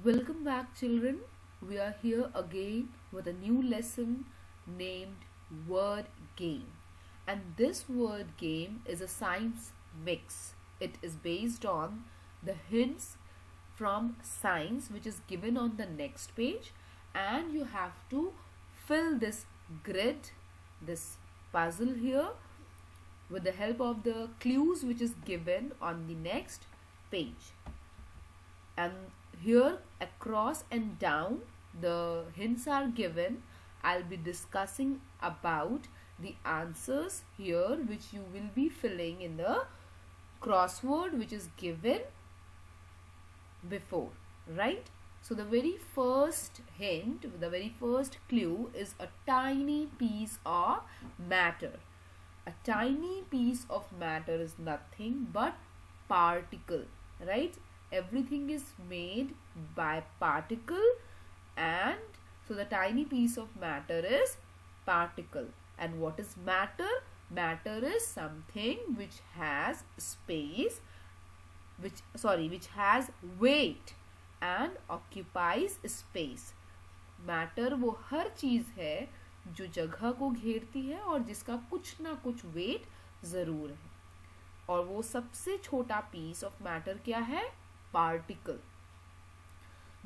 Welcome back, children. We are here again with a new lesson named Word Game. And this word game is a science mix. It is based on the hints from science which is given on the next page, and you have to fill this grid, this puzzle here, with the help of the clues which is given on the next page. And here across and down the hints are given. I'll be discussing about the answers here which you will be filling in the crossword which is given before, right? So the very first hint, the very first clue is a tiny piece of matter. A tiny piece of matter is nothing but particle, right? Everything is made by particle, and so the tiny piece of matter is particle. And what is matter? Matter is something which has space, which has weight and occupies space. Matter वो हर चीज है जो जगह को घेरती है और जिसका कुछ ना कुछ वेट जरूर है, और वो सबसे छोटा पीस ऑफ मैटर क्या है? Particle.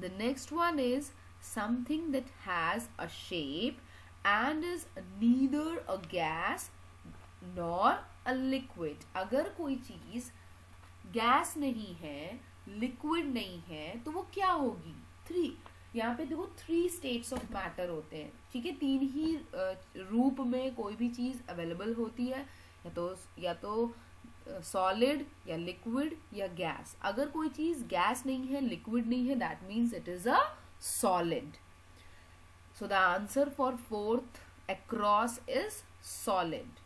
The next one is something that has a shape and is neither a gas nor a liquid. अगर कोई चीज गैस नहीं है, लिक्विड नहीं है, तो वो क्या होगी? थ्री. यहाँ पे देखो 3 स्टेट्स ऑफ मैटर होते हैं, ठीक है? 3 ही रूप में कोई भी चीज अवेलेबल होती है, या तो सॉलिड या लिक्विड या गैस. अगर कोई चीज गैस नहीं है, लिक्विड नहीं है, that means it is a solid. So the answer for fourth across is solid.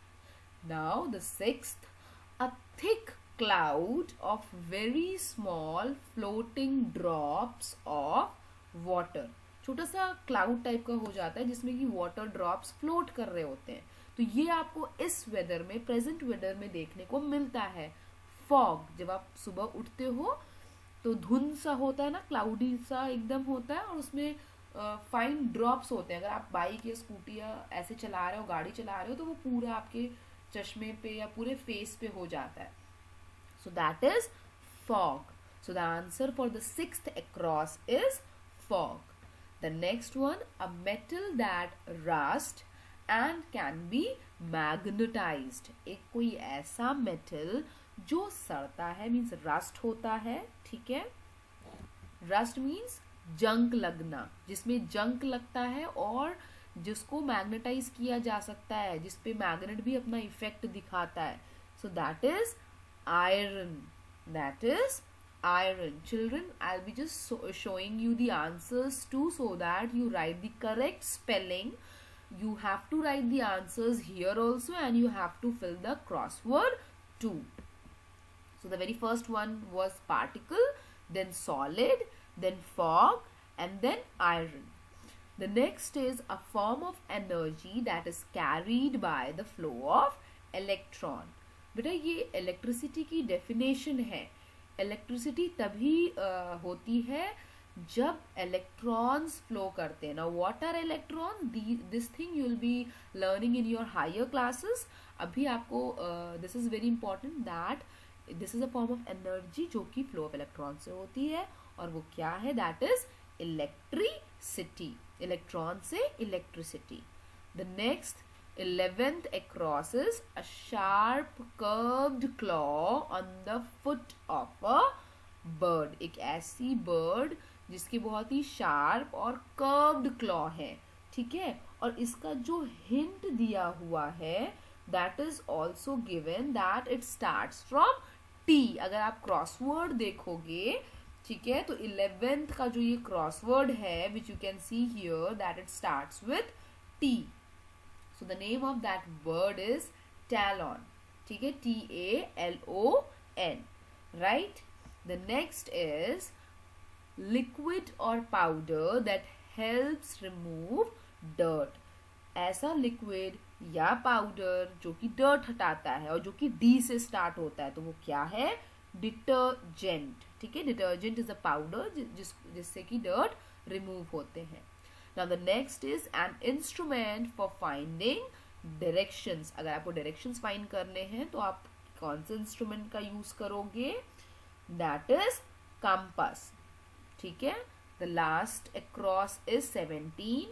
Now the sixth, a thick cloud of very small floating drops of water. छोटा सा क्लाउड टाइप का हो जाता है जिसमें कि वाटर ड्रॉप्स फ्लोट कर रहे होते हैं. तो ये आपको इस वेदर में, प्रेजेंट वेदर में देखने को मिलता है. फॉग, जब आप सुबह उठते हो तो धुंध सा होता है ना, क्लाउडी सा एकदम होता है, और उसमें फाइन ड्रॉप्स होते हैं. अगर आप बाइक या स्कूटी या ऐसे चला रहे हो, गाड़ी चला रहे हो, तो वो पूरा आपके चश्मे पे या पूरे फेस पे हो जाता है. So that is fog. So the answer for the sixth across is fog. The next one, a metal that rust and can be magnetized. एक कोई ऐसा मेटल जो सड़ता है, मीन्स रस्ट होता है, ठीक है? रस्ट मीन्स जंक लगना, जिसमें जंक लगता है और जिसको मैग्नेटाइज किया जा सकता है, जिसपे मैग्नेट भी अपना इफेक्ट दिखाता है. So that is iron. That is iron. Children, I'll be just showing you the answers too, so that you write the correct spelling. You have to write the answers here also, and you have to fill the crossword too. So the very first one was particle, then solid, then fog, and then iron. The next is a form of energy that is carried by the flow of electron. बेटा ये electricity की definition है. Electricity तभी होती है जब electrons flow करते हैं. ना what are electron, this thing you will be learning in your higher classes. अभी आपको this is very important that this is a form of energy जो कि फ्लो ऑफ इलेक्ट्रॉन से होती है, और वो क्या है? That is electricity. इलेक्ट्रॉन से electricity. The next 11th across is a sharp curved claw on the foot of a bird. एक ऐसी bird जिसकी बहुत ही शार्प और कर्व्ड क्लॉ है, ठीक है? और इसका जो हिंट दिया हुआ है that is also given that it starts from T. अगर आप क्रॉसवर्ड देखोगे, ठीक है, तो 11th का जो ये क्रॉसवर्ड है which you can see here, that it starts with T. So the name of that word is talon. ठीक है, TALON, right? The next is liquid or powder that helps remove dirt. ऐसा liquid या powder जो कि dirt हटाता है और जो कि डी से स्टार्ट होता है, तो वो क्या है? डिटर्जेंट. ठीक है, डिटर्जेंट इज अ पाउडर जिससे कि डर्ट रिमूव होते हैं. Now the next is an instrument for finding directions. अगर आपको डायरेक्शंस फाइंड करने हैं तो आप कौन से इंस्ट्रूमेंट का यूज करोगे? That is compass. ठीक है. The last across is 17.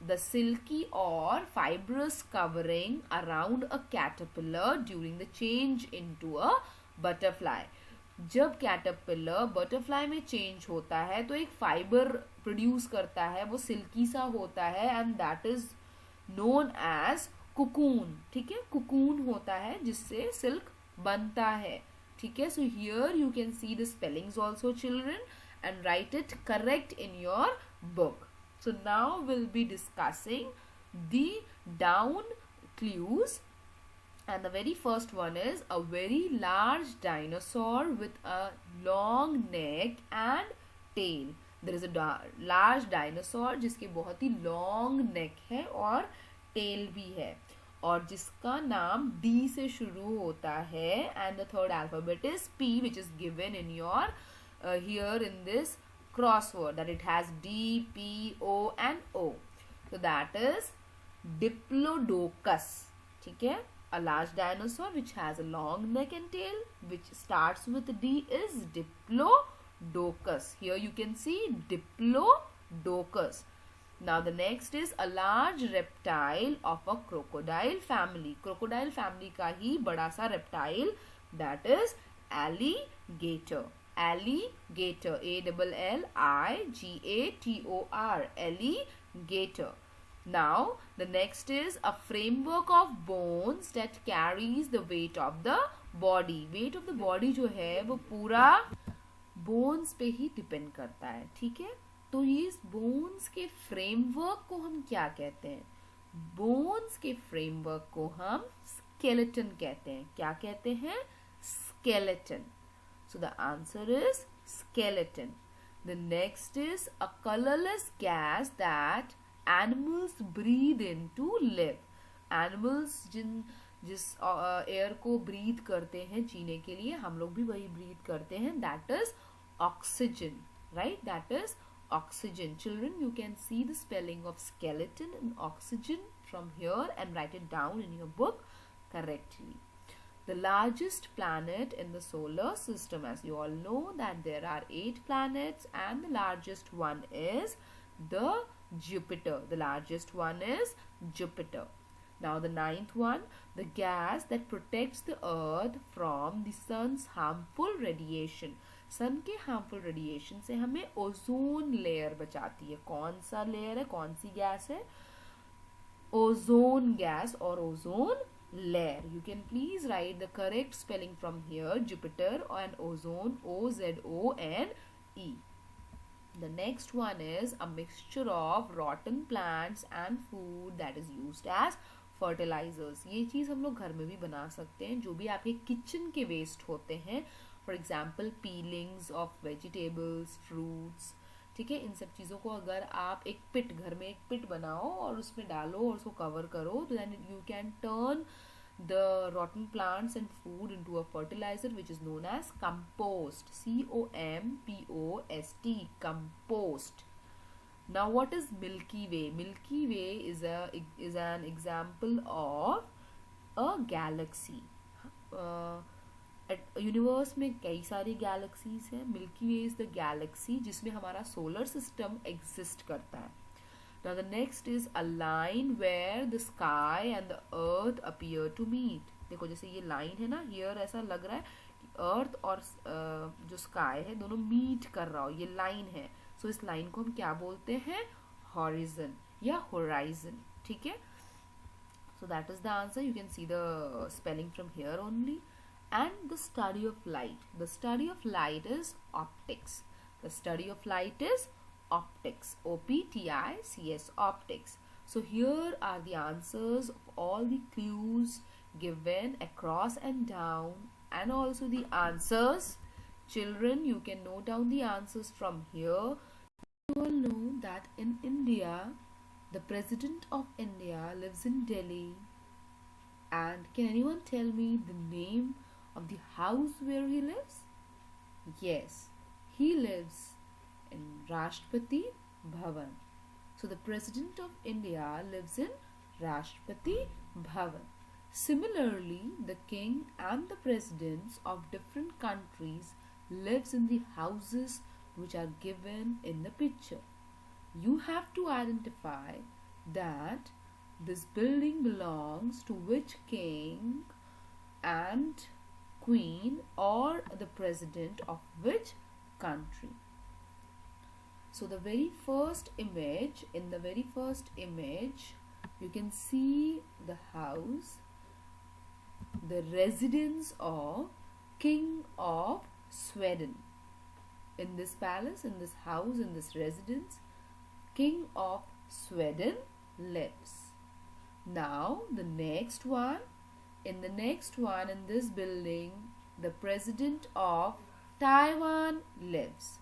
The silky or fibrous covering around a caterpillar during the change into a butterfly. जब कैटरपिलर बटरफ्लाई में चेंज होता है तो एक फाइबर प्रोड्यूस करता है, वो सिल्की सा होता है, and that is known as cocoon. ठीक है, कुकून होता है जिससे सिल्क बनता है. ठीक है. So here you can see the spellings also children and right it correct in your book. So now we'll be discussing the down clues, and the very first one is a very large dinosaur with a long neck and tail. There is a large dinosaur जिसके बहुत ही long neck है और tail भी है और जिसका नाम D से शुरू होता है, and the third alphabet is P, which is given in your here in this crossword, that it has D, P, O and O. So that is Diplodocus. ठीक है. A large dinosaur which has a long neck and tail which starts with D is Diplodocus. Here you can see Diplodocus. Now the next is a large reptile of a crocodile family. Crocodile family का ही बड़ा सा reptile, that is alligator. Alligator, Alligator, alligator. Now the next is a framework of bones that carries the weight of the body. Weight of the body जो है वो पूरा bones पे ही depend करता है. ठीक है. तो ये bones के framework को हम क्या कहते हैं? bones के framework को हम skeleton कहते हैं. क्या कहते हैं? skeleton. So the answer is skeleton. The next is a colorless gas that animals breathe in to live. Animals जिस एयर को ब्रीथ करते हैं जीने के लिए, हम लोग भी वही ब्रीथ करते हैं. That is oxygen, right? That is oxygen. Children, you can see the spelling of skeleton and oxygen from here and write it down in your book correctly. The largest planet in the solar system, as you all know that there are 8 planets and the largest one is the Jupiter. The largest one is Jupiter. Now the ninth one, the gas that protects the earth from the sun's harmful radiation. sun के harmful radiation से हमें ozone layer बचाती है. कौन सा layer है? कौन सी gas है? Ozone gas or ozone layer. You can please write the correct spelling from here. Jupiter and ozone, O-Z-O-N-E. The next one is a mixture of rotten plants and food that is used as fertilizers. ये चीज़ हम लोग घर में भी बना सकते हैं. जो भी आपके किचन के वेस्ट होते हैं, for example peelings of vegetables, fruits, ठीक है, इन सब चीज़ों को अगर आप एक पिट, घर में एक पिट बनाओ और उसमें डालो और उसको कवर करो, तो then you can turn the rotten plants and food into a fertilizer which is known as compost. C-O-M-P-O-S-T, compost. Now what is Milky Way? Milky Way is an example of a galaxy. Universe में कई सारी galaxies हैं. Milky way is the Galaxy जिसमें हमारा solar system exist करता है. Now the next is a line where the sky and the earth appear to meet. देखो जैसे ये लाइन है ना, here ऐसा लग रहा है कि अर्थ और जो स्काई है दोनों मीट कर रहा हो, ये लाइन है. सो इस लाइन को हम क्या बोलते हैं? हॉरिजन या होराइजन. ठीक है. So that is the answer. You can see the spelling from here only. And the study of light. The study of light is optics. The study of light is optics. O-P-T-I-C-S, optics. So here are the answers of all the clues given across and down, and also the answers. Children, you can note down the answers from here. You all know that in India, the President of India lives in Delhi. And can anyone tell me the name of the house where he lives? Yes, He lives in Rashtrapati Bhavan. So the President of India lives in Rashtrapati Bhavan. Similarly, the king and the presidents of different countries lives in the houses which are given in the picture. You have to identify that this building belongs to which king and queen or the president of which country. So the very first image, in the very first image, you can see the house, the residence of King of Sweden. In this palace, in this house, in this residence, King of Sweden lives. Now the next one, in this building, the President of Taiwan lives.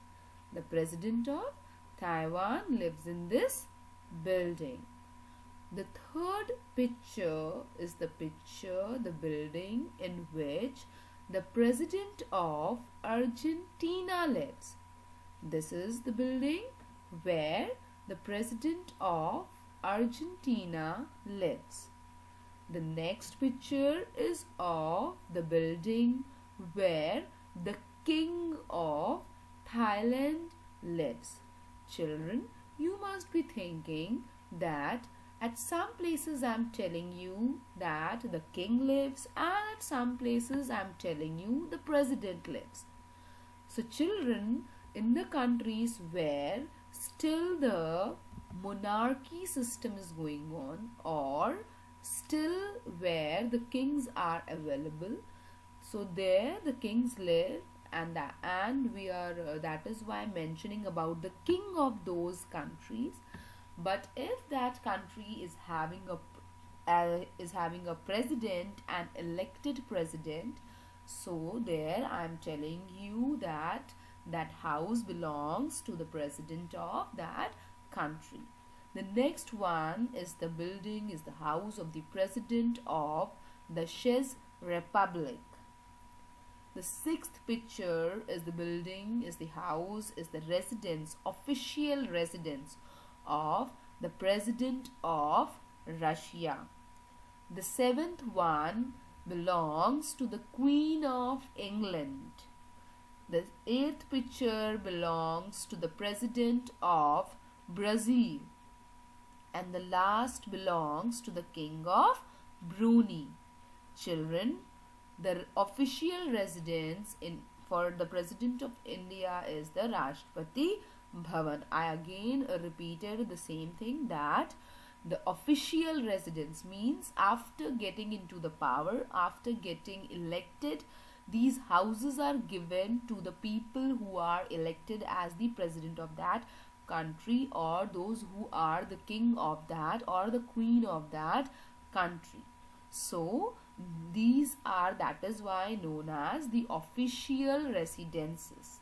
The President of Taiwan lives in this building. The third picture is the building in which the President of Argentina lives. This is the building where the President of Argentina lives. The next picture is of the building where the King of Thailand lives. Children, you must be thinking that at some places I am telling you that the king lives, and at some places I am telling you the president lives. So children, in the countries where still the monarchy system is going on, or still where the kings are available, so there the kings live, and that is why I'm mentioning about the king of those countries. But if that country is having a president, an elected president, so there I am telling you that that house belongs to the president of that country. The next one is the building, is the house of the president of the Czech Republic. The sixth picture is the building, is the house, is the residence, official residence of the President of Russia. The seventh one belongs to the Queen of England. The eighth picture belongs to the President of Brazil. And the last belongs to the King of Brunei. Children, the official residence for the President of India is the Rashtrapati Bhavan. I again repeated the same thing, that the official residence means after getting into the power, after getting elected, these houses are given to the people who are elected as the president of that country, or those who are the king of that or the queen of that country. So that is why known as the official residences.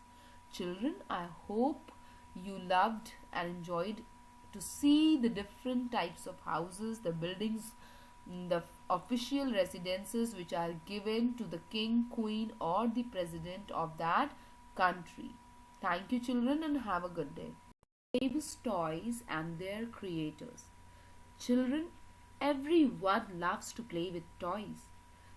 Children, I hope you loved and enjoyed to see the different types of houses, the buildings, the official residences which are given to the king, queen or the president of that country. Thank you children, and have a good day. Famous toys and their creators. Children, everyone loves to play with toys,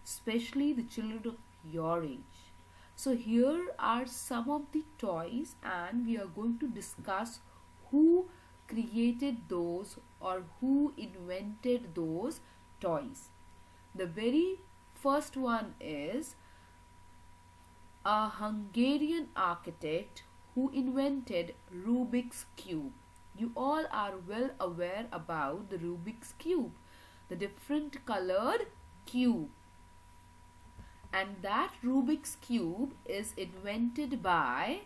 especially the children of your age. So here are some of the toys, and we are going to discuss who created those or who invented those toys. The very first one is a Hungarian architect who invented Rubik's Cube. You all are well aware about the Rubik's Cube, the different colored cube. And that Rubik's Cube is invented by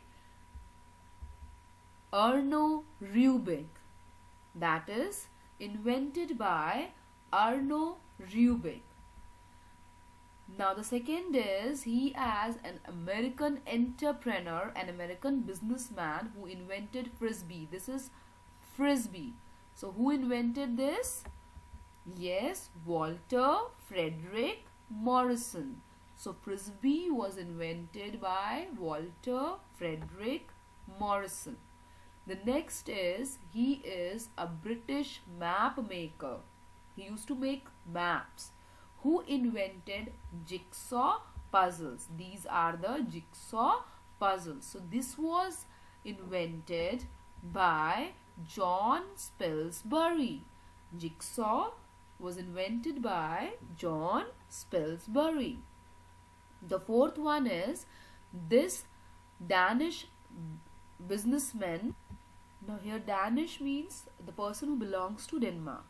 Arno Rubik. That is invented by Arno Rubik. Now the second is, he as an American entrepreneur, an American businessman who invented Frisbee. This is Frisbee. So who invented this? Yes, Walter Frederick Morrison. So Frisbee was invented by Walter Frederick Morrison. The next is, he is a British map maker. He used to make maps. Who invented jigsaw puzzles? These are the jigsaw puzzles. So this was invented by John Spilsbury. Jigsaw was invented by John Spilsbury. The fourth one is, this Danish businessman. Now here Danish means the person who belongs to Denmark.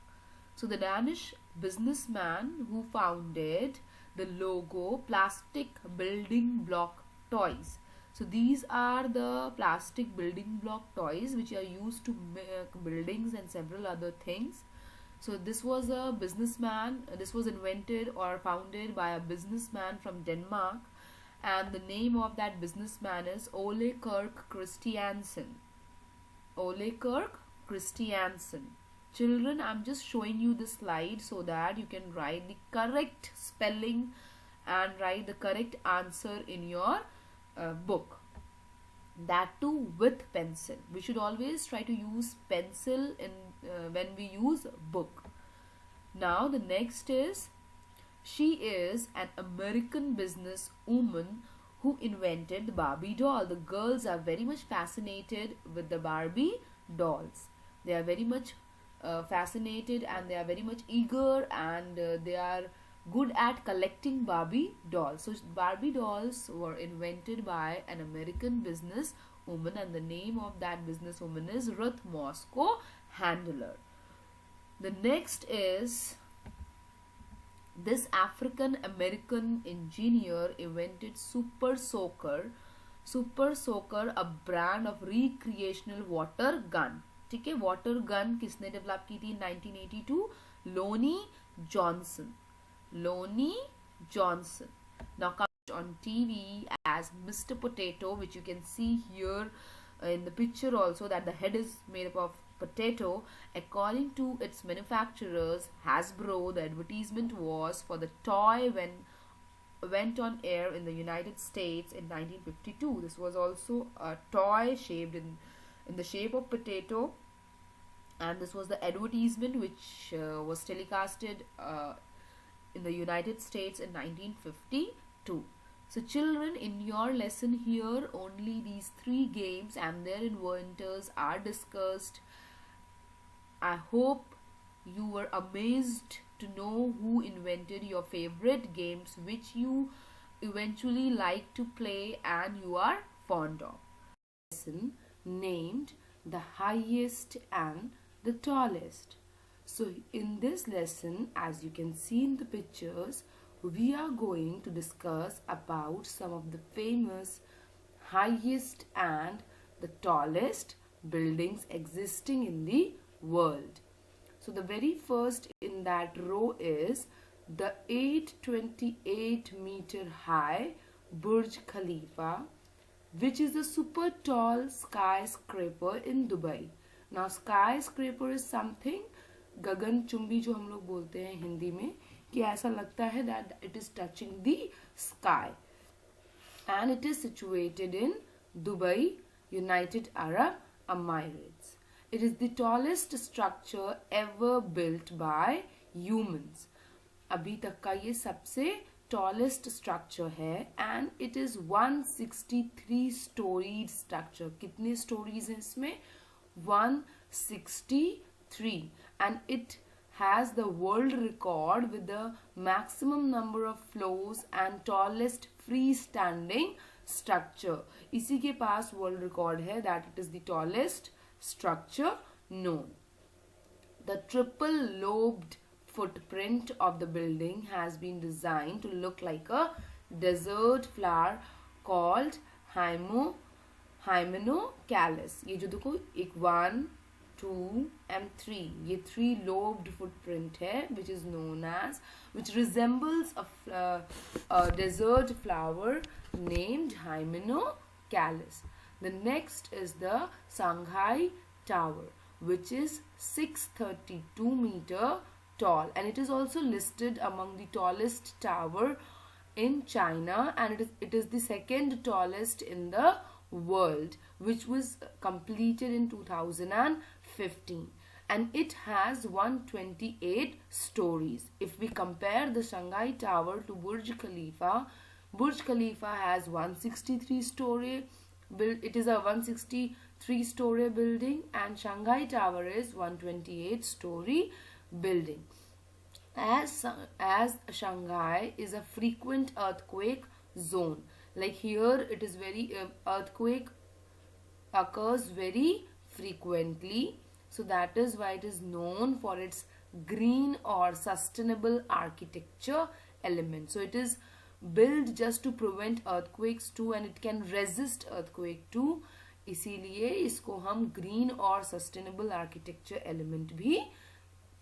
So the Danish businessman who founded the Lego plastic building block toys. So these are the plastic building block toys which are used to make buildings and several other things. So this was a businessman, this was invented or founded by a businessman from Denmark, and the name of that businessman is Ole Kirk Christiansen. Ole Kirk Christiansen. Children, I'm just showing you the slide so that you can write the correct spelling and write the correct answer in your book. That too with pencil. We should always try to use pencil in when we use book. Now the next is, she is an American business woman who invented the Barbie doll. The girls are very much fascinated with the Barbie dolls. They are very much fascinated and they are very much eager, and they are good at collecting Barbie dolls. So Barbie dolls were invented by an American business woman, and the name of that business woman is Ruth Moscow Handler. The next is, this African American engineer invented Super Soaker. Super Soaker, a brand of recreational water gun. ठीक है, water gun किसने develop की थी 1982? Loni Johnson. Lonnie Johnson. Now comes on TV as Mr. Potato, which you can see here in the picture also, that the head is made up of potato. According to its manufacturers, Hasbro, the advertisement was for the toy when went on air in the United States in 1952. This was also a toy shaped in the shape of potato, and this was the advertisement which was telecasted in the United States in 1952. So children, in your lesson here, only these 3 games and their inventors are discussed. I hope you were amazed to know who invented your favorite games which you eventually like to play and you are fond of. Lesson named the highest and the tallest. So in this lesson, as you can see in the pictures, we are going to discuss about some of the famous highest and the tallest buildings existing in the world. So the very first in that row is the 828-meter high Burj Khalifa, which is a super tall skyscraper in Dubai. Now skyscraper is something, गगन चुंबी जो हम लोग बोलते हैं हिंदी में, कि ऐसा लगता है that it is touching the sky, and it is situated in Dubai, United Arab Emirates. It is the tallest structure ever built by humans. अभी तक का ये सबसे tallest structure है, and it is 163 storied structure. कितने stories हैं इसमें? 163, and it has the world record with the maximum number of floors and tallest freestanding structure. इसी के पास world record है that it is the tallest structure known. The triple lobed footprint of the building has been designed to look like a desert flower called Hymenocallis. ये जो देखो एक 1, 2 and 3, ये 3 lobed footprint है, which is known as, which resembles a desert flower named Hymenocallis. The next is the Shanghai Tower, which is 632 meter tall, and it is also listed among the tallest tower in China, and it is the second tallest in the world, which was completed in 2015, and it has 128 stories. If we compare the Shanghai Tower to Burj Khalifa, Burj Khalifa has 163 story. It is a 163 story building, and Shanghai Tower is 128 story building. As Shanghai is a frequent earthquake zone, like here it is very earthquake occurs very frequently, so that is why it is known for its green or sustainable architecture element. So it is built just to prevent earthquakes too, and it can resist earthquake too, इसीलिए इसको हम green और sustainable architecture element भी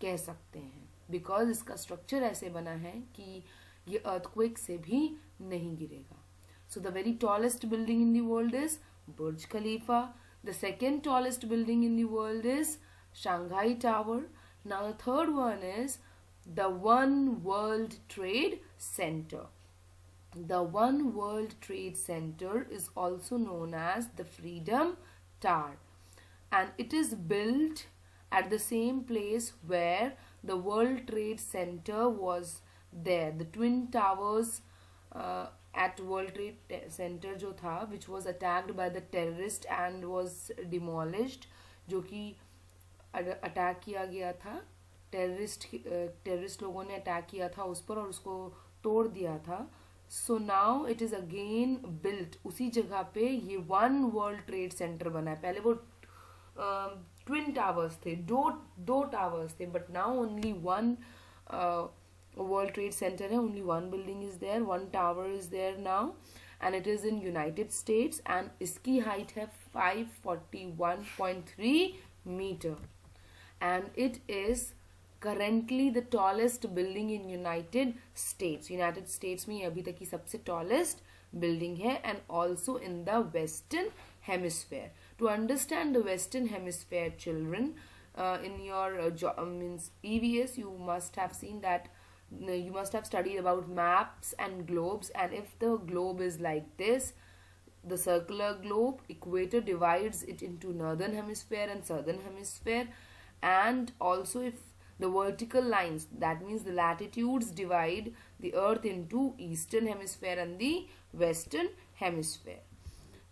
कह सकते हैं, because इसका structure ऐसे बना है कि ये अर्थक्वेक से भी नहीं गिरेगा. So the very tallest building in the world is Burj Khalifa. The second tallest building in the world is Shanghai Tower. Now the third one is the One World Trade Center. The One World Trade Center is also known as the Freedom Tower, and it is built at the same place where the World Trade Center was there. The Twin Towers at World Trade Center जो था, which was attacked by the terrorist and was demolished, जो कि attack किया गया था, terrorist लोगों ने attack किया था उस पर और उसको तोड़ दिया था. So now it is again built. उसी जगह पे ये वन वर्ल्ड ट्रेड सेंटर बना है. पहले वो ट्विन टावर्स थे, दो टावर्स थे, but now only one world trade centre है. Only one building is there, one tower is there now, and it is in United States, एंड इसकी हाइट है 541.3 metre. And it is currently the tallest building in United States. United States में अभी तक की सबसे tallest building है, and also in the Western Hemisphere. To understand the Western Hemisphere, children, in your means EVS, you must have seen that you must have studied about maps and globes. And if the globe is like this, the circular globe, equator divides it into northern hemisphere and southern hemisphere. And also if the vertical lines, that means the latitudes, divide the earth into eastern hemisphere and the western hemisphere.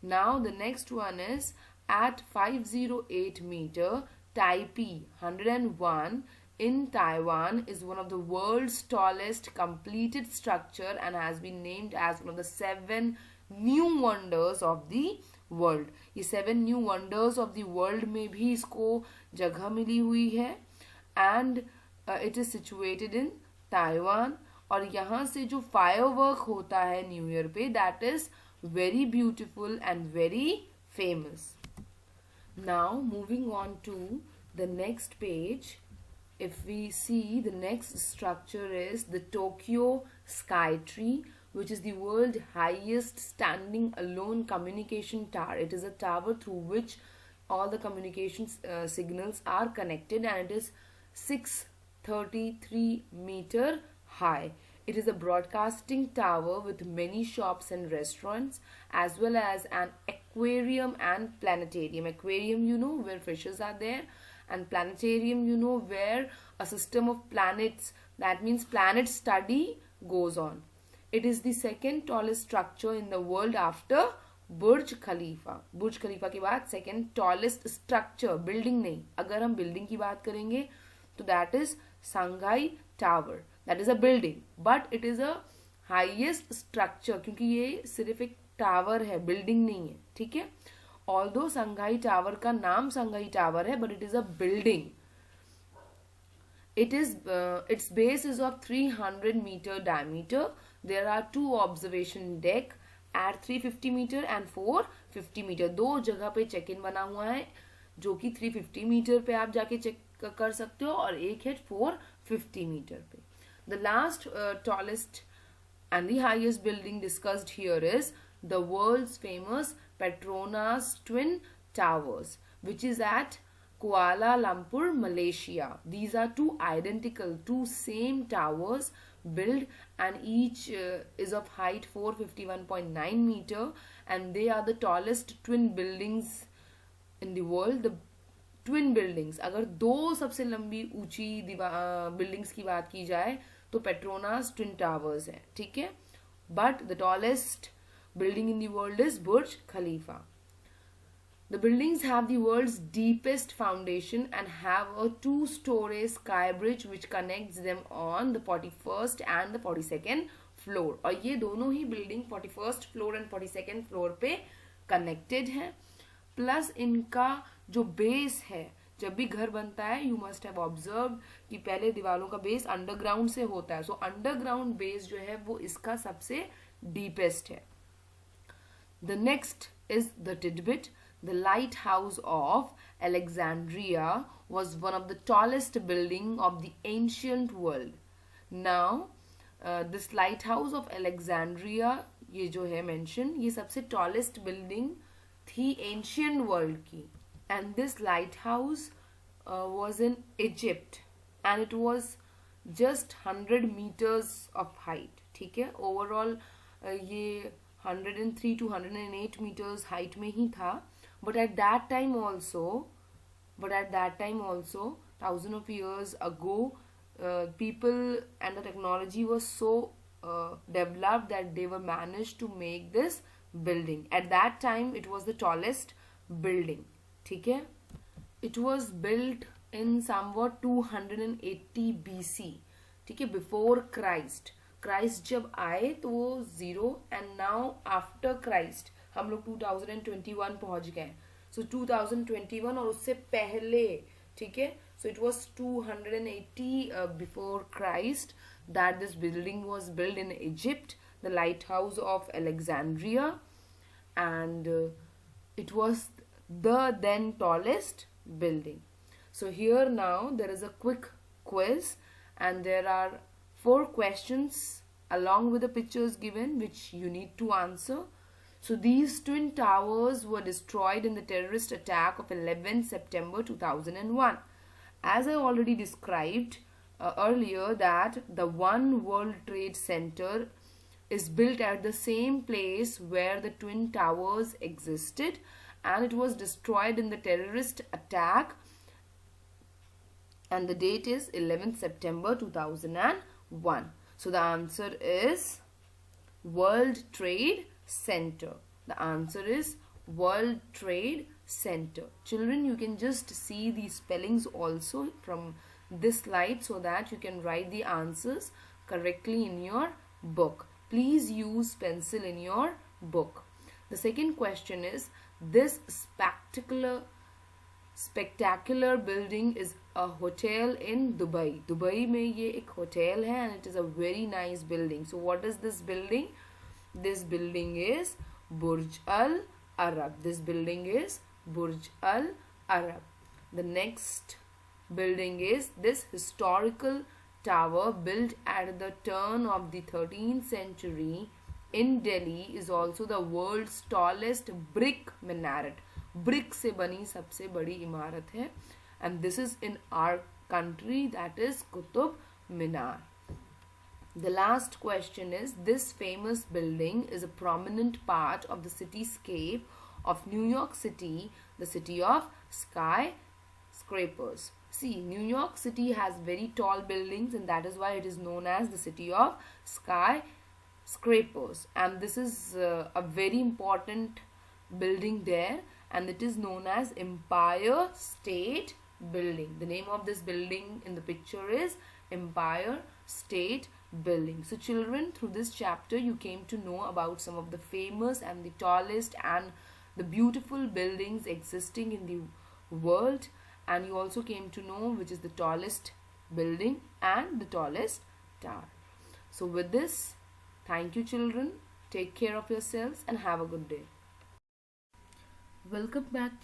Now the next one is at 508 meter, Taipei 101 in Taiwan is one of the world's tallest completed structure and has been named as one of the 7 new wonders of the world. ये 7 new wonders of the world में भी इसको जगह मिली हुई है, and it is situated in Taiwan. और यहाँ से जो फायरवर्क होता है न्यू ईयर पे, that is very beautiful and very famous. Now moving on to the next page, if we see the next structure is the Tokyo Skytree, which is the world highest standing alone communication tower. It is a tower through which all the communication signals are connected, and it is 633 meter high. It is a broadcasting tower with many shops and restaurants, as well as an aquarium and planetarium. Aquarium, you know, where fishes are there, and planetarium, you know, where a system of planets, that means planet study, goes on. It is the second tallest structure in the world after Burj Khalifa. Burj Khalifa के बाद second tallest structure, building नहीं, अगर हम building की बात करेंगे तो that is Shanghai Tower. That is a building, but it is a highest structure, क्योंकि ये सिर्फ एक टावर है, building नहीं है, ठीक है. Although Shanghai Tower का नाम Shanghai Tower है, but it is a building. It is its base is of 300 meter diameter. There are 2 observation deck at 350 meter and 450 meter. 2 जगह पे चेक इन बना हुआ है, जो कि 350 मीटर पे आप जाके चेक कर सकते हो, और एक है 450 मीटर पे. The last tallest and the highest building discussed here is the world's famous Petronas Twin Towers, which is at Kuala Lumpur, Malaysia. These are 2 identical, 2 same towers built, and each is of height 451.9 meter, and they are the tallest twin buildings in the world. The twin buildings, अगर दो सबसे लंबी ऊंची buildings की बात की जाए तो पेट्रोनास ट्विन टावर्स है, ठीक है. But the tallest building in the world is Burj Khalifa. The buildings have the world's deepest foundation and have a 2-story sky bridge which connects them on the 41st and the 42nd floor. और ये दोनों ही building 41st floor and 42nd floor पे connected हैं. Plus इनका जो base है, जब भी घर बनता है यू मस्ट हैव ऑब्जर्व कि पहले दीवारों का बेस अंडरग्राउंड से होता है. सो अंडरग्राउंड बेस जो है वो इसका सबसे डीपेस्ट है. The next is the tidbit. The lighthouse of Alexandria was one of the tallest building of the ancient world. Now, this lighthouse of Alexandria, ये जो है mention, ये सबसे tallest building थी ancient world की. And this lighthouse was in Egypt, and it was just 100 meters of height. ठीक है, overall ये 103 to 108 meters height में ही था. But at that time also, thousands of years ago, people and the technology was so developed that they were managed to make this building. At that time, it was the tallest building. ठीक है, it was built in somewhat 280 BC. ठीक है, before Christ. Christ जब आए तो वो 0, and now after Christ हम लोग 2021 पहुंच गए. सो 2021 और उससे पहले, ठीक है, so it was 280 before Christ that this building was build in Egypt, the lighthouse of Alexandria, and it was the then tallest building. So here now there is a quick quiz, and there are 4 questions along with the pictures given which you need to answer. So these twin towers were destroyed in the terrorist attack of 11 September 2001. As I already described earlier, that the One World Trade Center is built at the same place where the twin towers existed, and it was destroyed in the terrorist attack, and the date is 11th September 2001. So the answer is World Trade Center. The answer is World Trade Center. Children, you can just see the spellings also from this slide so that you can write the answers correctly in your book. Please use pencil in your book. The second question is, this spectacular building is a hotel in Dubai. Dubai में ये एक hotel है, and it is a very nice building. So what is this building? This building is Burj Al Arab. This building is Burj Al Arab. The next building is this historical tower built at the turn of the 13th century in Delhi is also the world's tallest brick minaret. Brick से बनी सबसे बड़ी इमारत है, and this is in our country, that is Qutub Minar. The last question is, this famous building is a prominent part of the cityscape of New York City, the city of skyscrapers. See, New York City has very tall buildings, and that is why it is known as the city of skyscrapers. And this is a very important building there, and it is known as Empire State Building. The name of this building in the picture is Empire State Building. So children, through this chapter you came to know about some of the famous and the tallest and the beautiful buildings existing in the world, and you also came to know which is the tallest building and the tallest tower. So with this, thank you children, take care of yourselves and have a good day. Welcome back